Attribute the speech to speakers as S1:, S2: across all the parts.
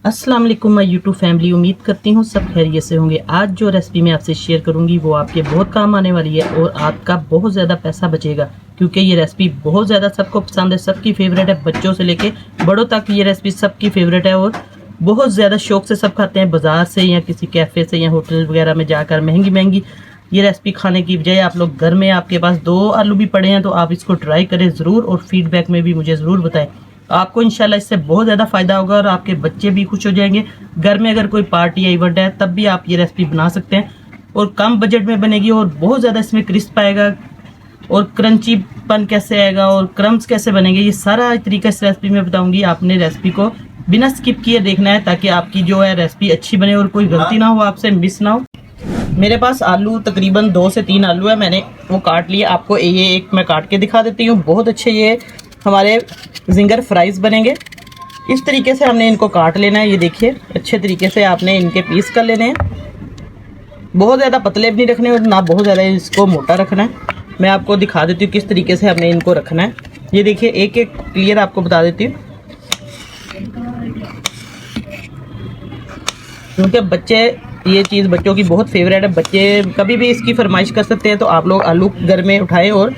S1: अस्सलाम वालेकुम my YouTube family. उम्मीद करती हूँ सब खैरियत से होंगे। आज जो रेसिपी मैं आपसे शेयर करूँगी वो आपके बहुत काम आने वाली है और आपका बहुत ज़्यादा पैसा बचेगा, क्योंकि ये रेसिपी बहुत ज़्यादा सबको पसंद है, सबकी फेवरेट है। बच्चों से लेके बड़ों तक ये रेसिपी सबकी फेवरेट है और बहुत ज़्यादा शौक से सब खाते हैं। बाज़ार से या किसी कैफ़े से या होटल वगैरह में जाकर महंगी महंगी ये रेसिपी खाने की बजाय आप लोग घर में, आपके पास 2 आलू भी पड़े हैं तो आप इसको ट्राई करें ज़रूर और फीडबैक में भी मुझे ज़रूर बताएं। आपको इंशाल्लाह इससे बहुत ज़्यादा फ़ायदा होगा और आपके बच्चे भी खुश हो जाएंगे। घर में अगर कोई पार्टी या इवेंट है तब भी आप ये रेसिपी बना सकते हैं और कम बजट में बनेगी और बहुत ज़्यादा इसमें क्रिस्प आएगा और क्रंचीपन कैसे आएगा और क्रम्स कैसे बनेंगे, ये सारा तरीका इस रेसिपी में बताऊंगी। आपने रेसिपी को बिना स्किप किए देखना है ताकि आपकी जो है रेसिपी अच्छी बने और कोई गलती ना हो, आपसे मिस ना हो। मेरे पास आलू तकरीबन 2 से 3 आलू है, मैंने वो काट लिए। आपको ये एक मैं काट के दिखा देती हूँ। बहुत अच्छे ये हमारे जिंगर फ्राइज बनेंगे। इस तरीके से हमने इनको काट लेना है। ये देखिए अच्छे तरीके से आपने इनके पीस कर लेने हैं। बहुत ज़्यादा पतले भी नहीं रखने और ना बहुत ज़्यादा इसको मोटा रखना है। मैं आपको दिखा देती हूँ किस तरीके से हमने इनको रखना है। ये देखिए एक एक क्लियर आपको बता देती हूँ, क्योंकि बच्चे ये चीज़ बच्चों की बहुत फेवरेट है। बच्चे कभी भी इसकी फरमाइश कर सकते हैं, तो आप लोग आलू घर में उठाएं और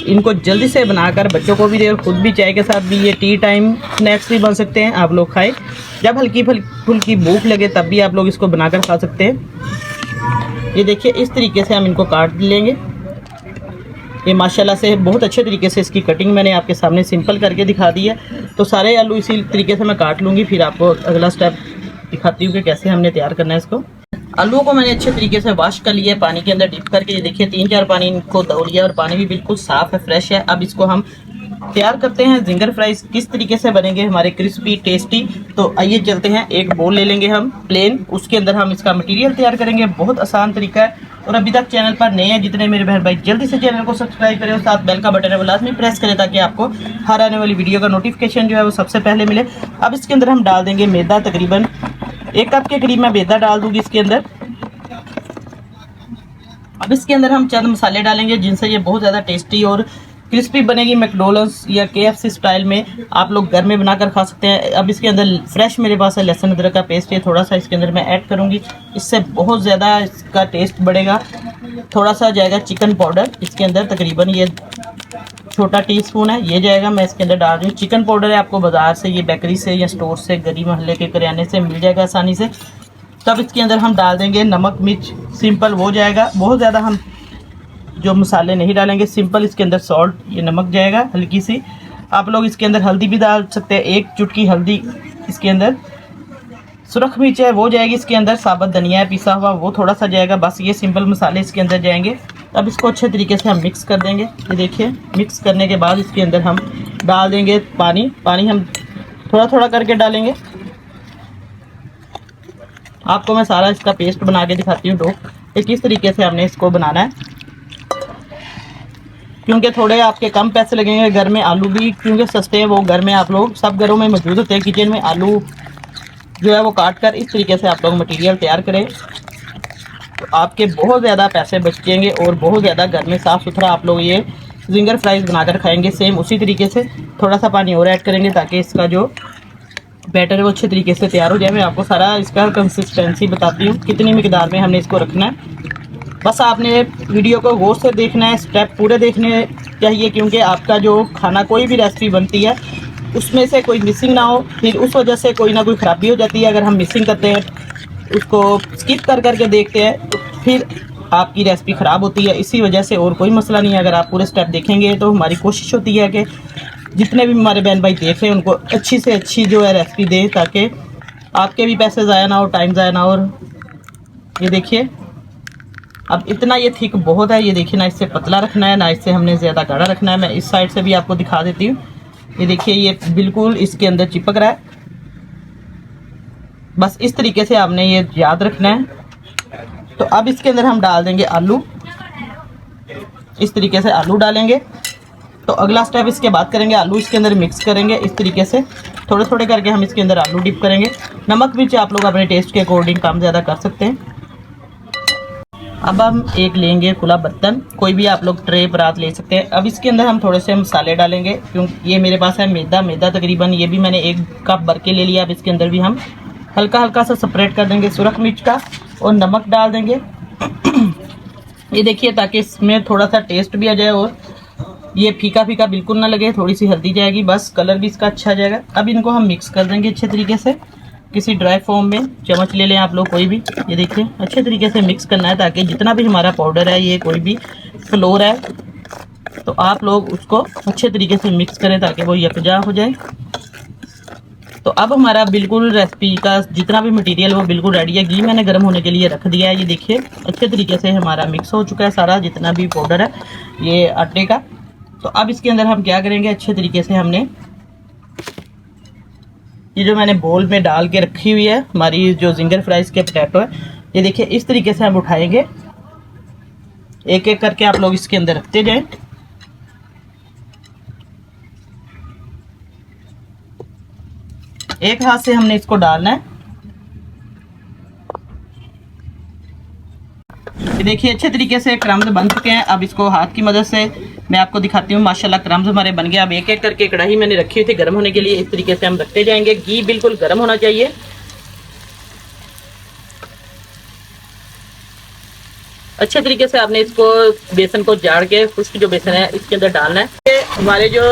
S1: इनको जल्दी से बनाकर बच्चों को भी दे और खुद भी चाय के साथ भी ये टी टाइम स्नैक्स भी बन सकते हैं। आप लोग खाएं, जब हल्की फुल्की भूख लगे तब भी आप लोग इसको बनाकर खा सकते हैं। ये देखिए इस तरीके से हम इनको काट लेंगे। ये माशाल्लाह से बहुत अच्छे तरीके से इसकी कटिंग मैंने आपके सामने सिंपल करके दिखा दी है। तो सारे आलू इसी तरीके से मैं काट लूँगी, फिर आपको अगला स्टेप दिखाती हूँ कि कैसे हमने तैयार करना है इसको। आलूओं को मैंने अच्छे तरीके से वॉश कर लिया है पानी के अंदर डिप करके। ये देखिए 3-4 पानी इनको धो लिया और पानी भी बिल्कुल साफ़ है, फ्रेश है। अब इसको हम तैयार करते हैं। जिंगर फ्राइज किस तरीके से बनेंगे हमारे क्रिस्पी टेस्टी, तो आइए चलते हैं। एक बोल ले लेंगे हम प्लेन, उसके अंदर हम इसका मटेरियल तैयार करेंगे। बहुत आसान तरीका है और अभी तक चैनल पर नए हैं जितने मेरे बहन भाई, जल्दी से चैनल को सब्सक्राइब करें और साथ बेल का बटन है वो लाजमी प्रेस करें ताकि आपको हर आने वाली वीडियो का नोटिफिकेशन जो है वो सबसे पहले मिले। अब इसके अंदर हम डाल देंगे मैदा, तकरीबन 1 कप के करीब मैं मैदा डाल दूंगी इसके अंदर। अब इसके अंदर हम चंद मसाले डालेंगे जिनसे ये बहुत ज़्यादा टेस्टी और क्रिस्पी बनेगी। मैकडोनल्ड्स या KFC स्टाइल में आप लोग घर में बनाकर खा सकते हैं। अब इसके अंदर फ्रेश मेरे पास है लहसुन अदरक का पेस्ट, ये थोड़ा सा इसके अंदर मैं ऐड करूंगी, इससे बहुत ज़्यादा इसका टेस्ट बढ़ेगा। थोड़ा सा जाएगा चिकन पाउडर इसके अंदर, तकरीबन ये छोटा टीस्पून है, ये जाएगा। मैं इसके अंदर डाल रही हूँ चिकन पाउडर है, आपको बाज़ार से ये बेकरी से या स्टोर से गली मोहल्ले के करियाने से मिल जाएगा आसानी से। तब इसके अंदर हम डाल देंगे नमक मिर्च, सिंपल वो जाएगा। बहुत ज़्यादा हम जो मसाले नहीं डालेंगे, सिंपल इसके अंदर सॉल्ट, ये नमक जाएगा हल्की सी। आप लोग इसके अंदर हल्दी भी डाल सकते हैं, 1 चुटकी हल्दी इसके अंदर। सुरख मिर्च है वो जाएगी इसके अंदर, साबुत धनिया है पिसा हुआ वो थोड़ा सा जाएगा। बस ये सिंपल मसाले इसके अंदर जाएंगे। अब इसको अच्छे तरीके से हम मिक्स कर देंगे। ये देखिए मिक्स करने के बाद इसके अंदर हम डाल देंगे पानी। पानी हम थोड़ा थोड़ा करके डालेंगे। आपको मैं सारा इसका पेस्ट बना के दिखाती हूँ, डो ये किस तरीके से हमने इसको बनाना है, क्योंकि थोड़े आपके कम पैसे लगेंगे। घर में आलू भी क्योंकि सस्ते हैं, वो घर में आप लोग सब घरों में मौजूद होते हैं। किचन में आलू जो है वो काट कर इस तरीके से आप लोग मटेरियल तैयार करें तो आपके बहुत ज़्यादा पैसे बचेंगे और बहुत ज़्यादा घर में साफ़ सुथरा आप लोग ये जिंगर फ्राइज बनाकर खाएंगे। सेम उसी तरीके से थोड़ा सा पानी और ऐड करेंगे ताकि इसका जो बैटर है वो अच्छे तरीके से तैयार हो जाए। मैं आपको सारा इसका कंसिस्टेंसी बताती हूँ, कितनी मिकदार में हमने इसको रखना है। बस आपने वीडियो को गौर से देखना है, स्टेप पूरे देखने चाहिए, क्योंकि आपका जो खाना कोई भी रेसिपी बनती है उसमें से कोई मिसिंग ना हो, फिर उस वजह से कोई ना कोई ख़राबी हो जाती है। अगर हम मिसिंग करते हैं, उसको स्किप कर करके देखते हैं, तो फिर आपकी रेसिपी ख़राब होती है। इसी वजह से और कोई मसला नहीं है। अगर आप पूरे स्टेप देखेंगे तो हमारी कोशिश होती है कि जितने भी हमारे बहन भाई देख रहे हैं उनको अच्छी से अच्छी जो है रेसिपी दें, ताकि आपके भी पैसे ज़ाया ना हो, टाइम ज़ाया ना हो। और ये देखिए अब इतना ये थिक बहुत है। ये देखिए ना इससे पतला रखना है ना इससे हमने ज़्यादा गाढ़ा रखना है। मैं इस साइड से भी आपको दिखा देती हूँ। ये देखिए ये बिल्कुल इसके अंदर चिपक रहा है। बस इस तरीके से आपने ये याद रखना है। तो अब इसके अंदर हम डाल देंगे आलू, इस तरीके से आलू डालेंगे। तो अगला स्टेप इसके बाद करेंगे, आलू इसके अंदर मिक्स करेंगे इस तरीके से, थोड़े थोड़े करके हम इसके अंदर आलू डिप करेंगे। नमक मिर्च आप लोग अपने टेस्ट के अकॉर्डिंग कम ज़्यादा कर सकते हैं। अब हम एक लेंगे खुला बर्तन, कोई भी आप लोग ट्रे परात ले सकते हैं। अब इसके अंदर हम थोड़े से मसाले डालेंगे, क्योंकि ये मेरे पास है मैदा तकरीबन ये भी मैंने 1 कप भर के ले लिया। अब इसके अंदर भी हम हल्का हल्का सा स्प्रेड कर देंगे सुरख मिर्च का और नमक डाल देंगे। ये देखिए, ताकि इसमें थोड़ा सा टेस्ट भी आ जाए और ये फीका फीका बिल्कुल ना लगे। थोड़ी सी हल्दी जाएगी बस, कलर भी इसका अच्छा आ जाएगा। अब इनको हम मिक्स कर देंगे अच्छे तरीके से, किसी ड्राई फॉर्म में चम्मच ले लें आप लोग कोई भी। ये देखिए अच्छे तरीके से मिक्स करना है, ताकि जितना भी हमारा पाउडर है, ये कोई भी फ्लोर है, तो आप लोग उसको अच्छे तरीके से मिक्स करें ताकि वो यकजा हो जाए। तो अब हमारा बिल्कुल रेसिपी का जितना भी मटेरियल वो बिल्कुल रेडी है। घी मैंने गर्म होने के लिए रख दिया है। ये देखिए अच्छे तरीके से हमारा मिक्स हो चुका है सारा जितना भी पाउडर है ये आटे का। तो अब इसके अंदर हम क्या करेंगे, अच्छे तरीके से हमने ये जो मैंने बोल में डाल के रखी हुई है हमारी जो जिंगर फ्राइज के पोटैटो है, ये देखिए इस तरीके से हम उठाएंगे, एक एक करके आप लोग इसके अंदर रखते जाएं। एक हाथ से हमने इसको डालना है। ये देखिए अच्छे तरीके से क्रम्स बन चुके हैं। अब इसको हाथ की मदद से मैं आपको दिखाती हूँ। माशाल्लाह क्रम्स हमारे बन गए। अब एक एक करके कढ़ाई मैंने रखी हुई थी गर्म होने के लिए, इस तरीके से हम रखते जाएंगे। घी बिल्कुल गर्म होना चाहिए। अच्छे तरीके से आपने इसको बेसन को झाड़ के खुश्क जो बेसन है इसके अंदर डालना है। ये हमारे जो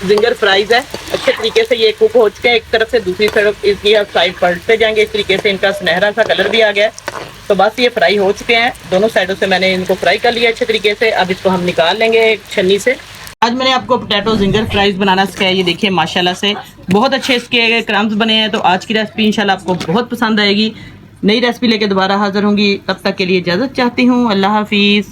S1: जिंगर फ्राइज है अच्छे तरीके से ये कुक हो चुके हैं। एक तरफ से दूसरी तरफ इसकी साइड पलटते जाएंगे। इस तरीके से इनका सुनहरा सा कलर भी आ गया है। तो बस ये फ्राई हो चुके हैं, दोनों साइडों से मैंने इनको फ्राई कर लिया अच्छे तरीके से। अब इसको हम निकाल लेंगे एक छन्नी से। आज मैंने आपको पोटैटो जिंगर फ्राइज बनाना सिखाया। ये देखिए माशाल्लाह से बहुत अच्छे इसके क्रम्स बने हैं। तो आज की रेसिपी इंशाल्लाह आपको बहुत पसंद आएगी। नई रेसिपी लेके दोबारा हाजिर होंगी, तब तक के लिए इजाज़त चाहती हूँ। अल्लाह हाफिज़।